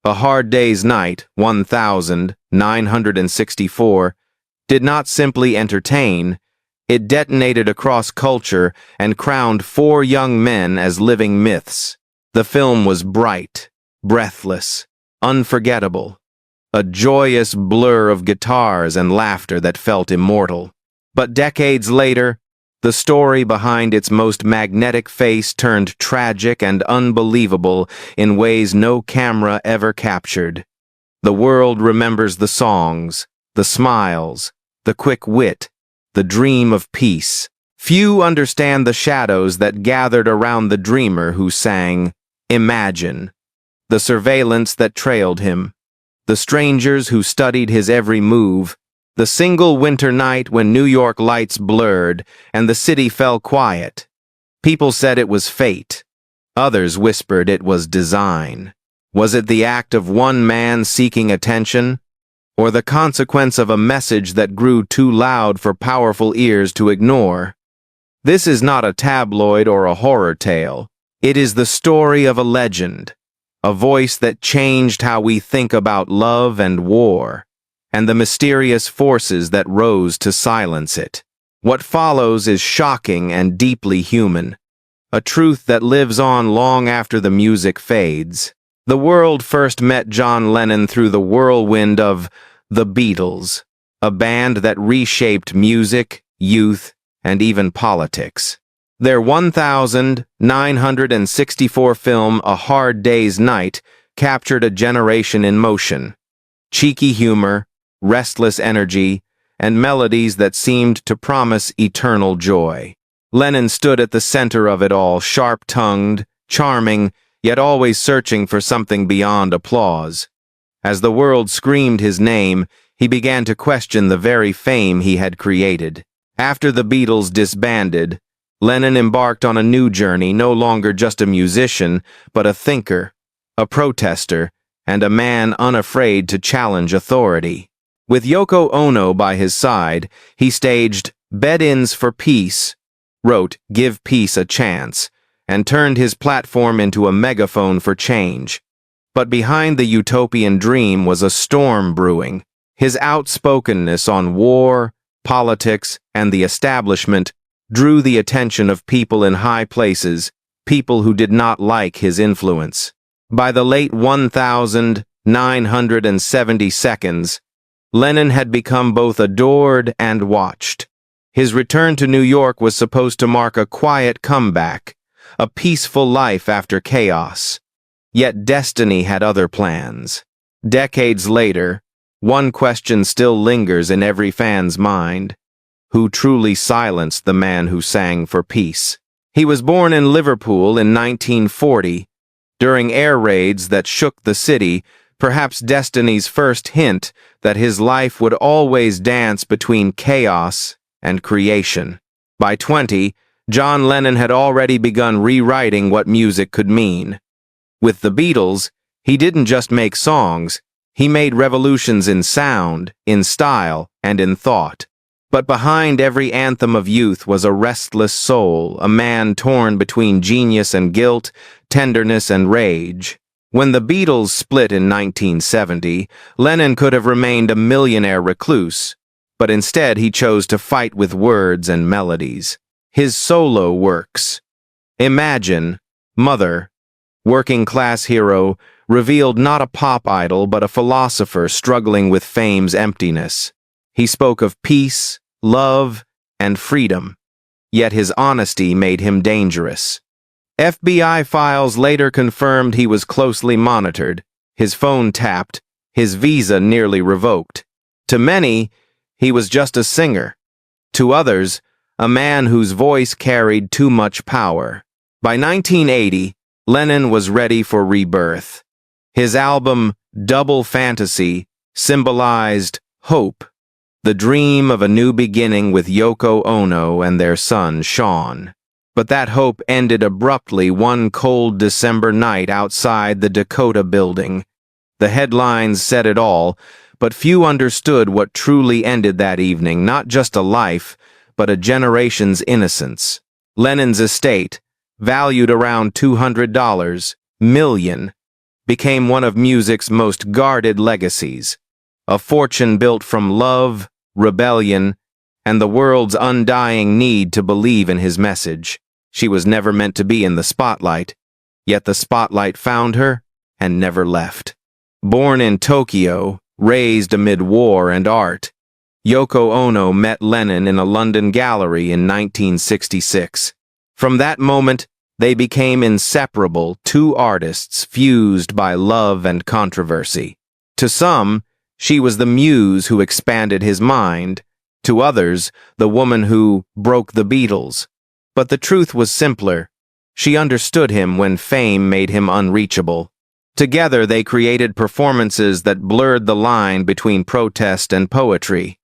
A Hard Day's Night, 1964, did not simply entertain, it detonated across culture and crowned four young men as living myths. The film was bright, breathless, unforgettable, a joyous blur of guitars and laughter that felt immortal. But decades later, the story behind its most magnetic face turned tragic and unbelievable in ways no camera ever captured. The world remembers the songs, the smiles, the quick wit, the dream of peace. Few understand the shadows that gathered around the dreamer who sang, "Imagine," the surveillance that trailed him, the strangers who studied his every move, the single winter night when New York lights blurred and the city fell quiet. People said it was fate. Others whispered it was design. Was it the act of one man seeking attention, or the consequence of a message that grew too loud for powerful ears to ignore? This is not a tabloid or a horror tale. It is the story of a legend, a voice that changed how we think about love and war, and the mysterious forces that rose to silence it. What follows is shocking and deeply human, a truth that lives on long after the music fades. The world first met John Lennon through the whirlwind of the Beatles, a band that reshaped music, youth, and even politics. Their 1964 film, A Hard Day's Night, captured a generation in motion. Cheeky humor, restless energy, and melodies that seemed to promise eternal joy. Lennon stood at the center of it all, sharp-tongued, charming, yet always searching for something beyond applause. As the world screamed his name, he began to question the very fame he had created. After the Beatles disbanded, Lennon embarked on a new journey, no longer just a musician, but a thinker, a protester, and a man unafraid to challenge authority. With Yoko Ono by his side, he staged Bed-Ins for Peace, wrote Give Peace a Chance, and turned his platform into a megaphone for change. But behind the utopian dream was a storm brewing. His outspokenness on war, politics, and the establishment drew the attention of people in high places, people who did not like his influence. By the late 1970s, Lennon had become both adored and watched. His return to New York was supposed to mark a quiet comeback, a peaceful life after chaos. Yet destiny had other plans. Decades later, one question still lingers in every fan's mind: who truly silenced the man who sang for peace? He was born in Liverpool in 1940, during air raids that shook the city, perhaps destiny's first hint that his life would always dance between chaos and creation. By 20, John Lennon had already begun rewriting what music could mean. With the Beatles, he didn't just make songs, he made revolutions in sound, in style, and in thought. But behind every anthem of youth was a restless soul, a man torn between genius and guilt, tenderness and rage. When the Beatles split in 1970, Lennon could have remained a millionaire recluse, but instead he chose to fight with words and melodies. His solo works, Imagine, Mother, Working Class Hero, revealed not a pop idol but a philosopher struggling with fame's emptiness. He spoke of peace, love, and freedom, yet his honesty made him dangerous. FBI files later confirmed he was closely monitored, his phone tapped, his visa nearly revoked. To many, he was just a singer. To others, a man whose voice carried too much power. By 1980, Lennon was ready for rebirth. His album, Double Fantasy, symbolized hope, the dream of a new beginning with Yoko Ono and their son, Sean. But that hope ended abruptly one cold December night outside the Dakota Building. The headlines said it all, but few understood what truly ended that evening, not just a life, but a generation's innocence. Lennon's estate, valued around $200 million, became one of music's most guarded legacies. A fortune built from love, rebellion, and the world's undying need to believe in his message. She was never meant to be in the spotlight, yet the spotlight found her and never left. Born in Tokyo, raised amid war and art, Yoko Ono met Lennon in a London gallery in 1966. From that moment, they became inseparable, two artists fused by love and controversy. To some, she was the muse who expanded his mind. To others, the woman who broke the Beatles. But the truth was simpler. She understood him when fame made him unreachable. Together they created performances that blurred the line between protest and poetry.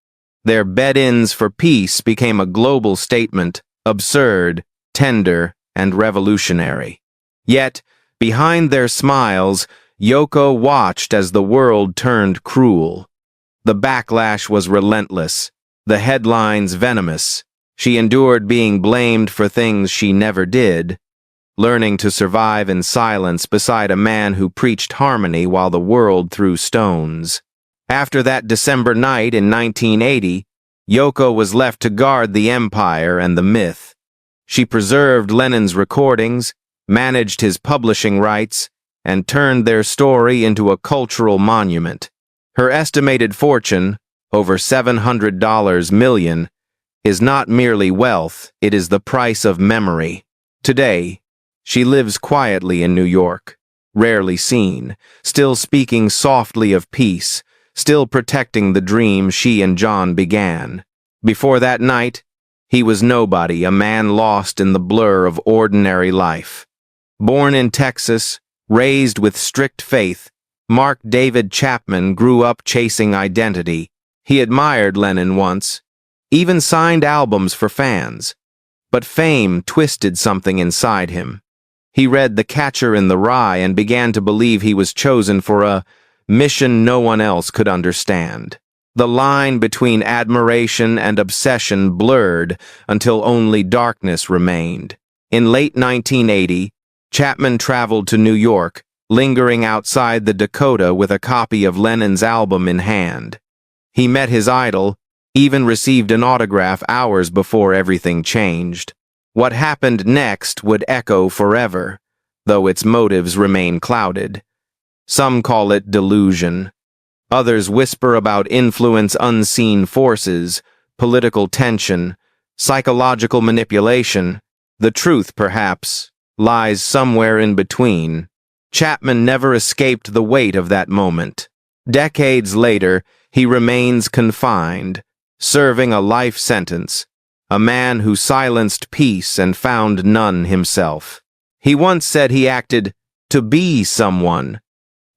Their bed-ins for peace became a global statement, absurd, tender, and revolutionary. Yet, behind their smiles, Yoko watched as the world turned cruel. The backlash was relentless, the headlines venomous. She endured being blamed for things she never did, learning to survive in silence beside a man who preached harmony while the world threw stones. After that December night in 1980, Yoko was left to guard the empire and the myth. She preserved Lennon's recordings, managed his publishing rights, and turned their story into a cultural monument. Her estimated fortune, over $700 million, is not merely wealth, it is the price of memory. Today, she lives quietly in New York, rarely seen, still speaking softly of peace, still protecting the dream she and John began. Before that night, he was nobody, a man lost in the blur of ordinary life. Born in Texas, raised with strict faith, Mark David Chapman grew up chasing identity. He admired Lennon once, even signed albums for fans. But fame twisted something inside him. He read The Catcher in the Rye and began to believe he was chosen for a mission no one else could understand. The line between admiration and obsession blurred until only darkness remained. In late 1980, Chapman traveled to New York, lingering outside the Dakota with a copy of Lennon's album in hand. He met his idol, even received an autograph hours before everything changed. What happened next would echo forever, though its motives remain clouded. Some call it delusion. Others whisper about influence, unseen forces, political tension, psychological manipulation. The truth, perhaps, lies somewhere in between. Chapman never escaped the weight of that moment. Decades later, he remains confined, serving a life sentence, a man who silenced peace and found none himself. He once said he acted to be someone,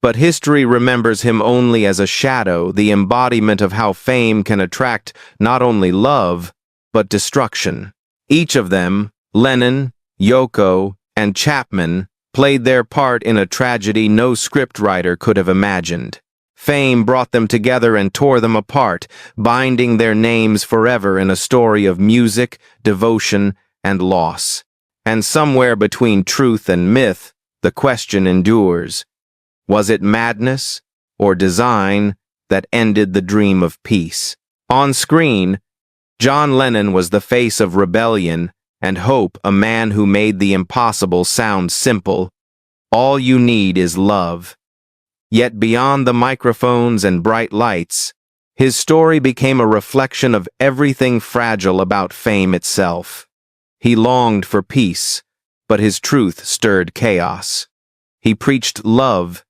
but history remembers him only as a shadow, the embodiment of how fame can attract not only love, but destruction. Each of them, Lennon, Yoko, and Chapman, played their part in a tragedy no scriptwriter could have imagined. Fame brought them together and tore them apart, binding their names forever in a story of music, devotion, and loss. And somewhere between truth and myth, the question endures. Was it madness or design that ended the dream of peace? On screen, John Lennon was the face of rebellion and hope, a man who made the impossible sound simple. All you need is love. Yet beyond the microphones and bright lights, his story became a reflection of everything fragile about fame itself. He longed for peace, but his truth stirred chaos. He preached love,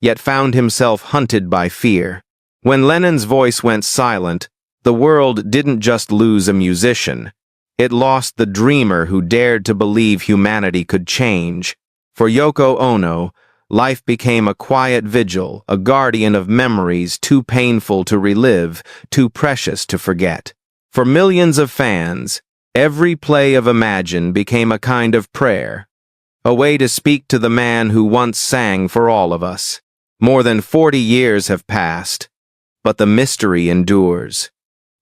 yet found himself hunted by fear. When Lennon's voice went silent, the world didn't just lose a musician. It lost the dreamer who dared to believe humanity could change. For Yoko Ono, life became a quiet vigil, a guardian of memories too painful to relive, too precious to forget. For millions of fans, every play of Imagine became a kind of prayer, a way to speak to the man who once sang for all of us. More than 40 years have passed, but the mystery endures.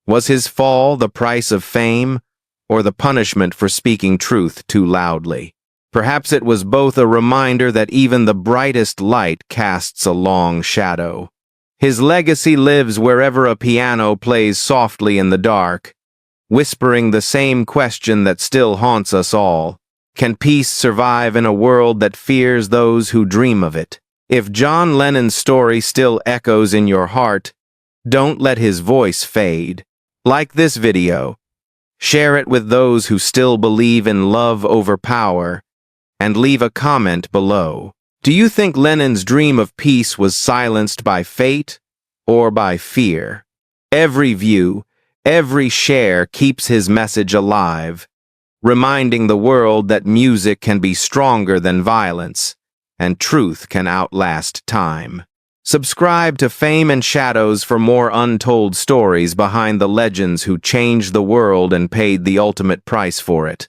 Was his fall the price of fame, or the punishment for speaking truth too loudly? Perhaps it was both a reminder that even the brightest light casts a long shadow. His legacy lives wherever a piano plays softly in the dark, whispering the same question that still haunts us all. Can peace survive in a world that fears those who dream of it? If John Lennon's story still echoes in your heart, don't let his voice fade. Like this video, share it with those who still believe in love over power, and leave a comment below. Do you think Lennon's dream of peace was silenced by fate or by fear? Every view, every share keeps his message alive, reminding the world that music can be stronger than violence, and truth can outlast time. Subscribe to Fame and Shadows for more untold stories behind the legends who changed the world and paid the ultimate price for it.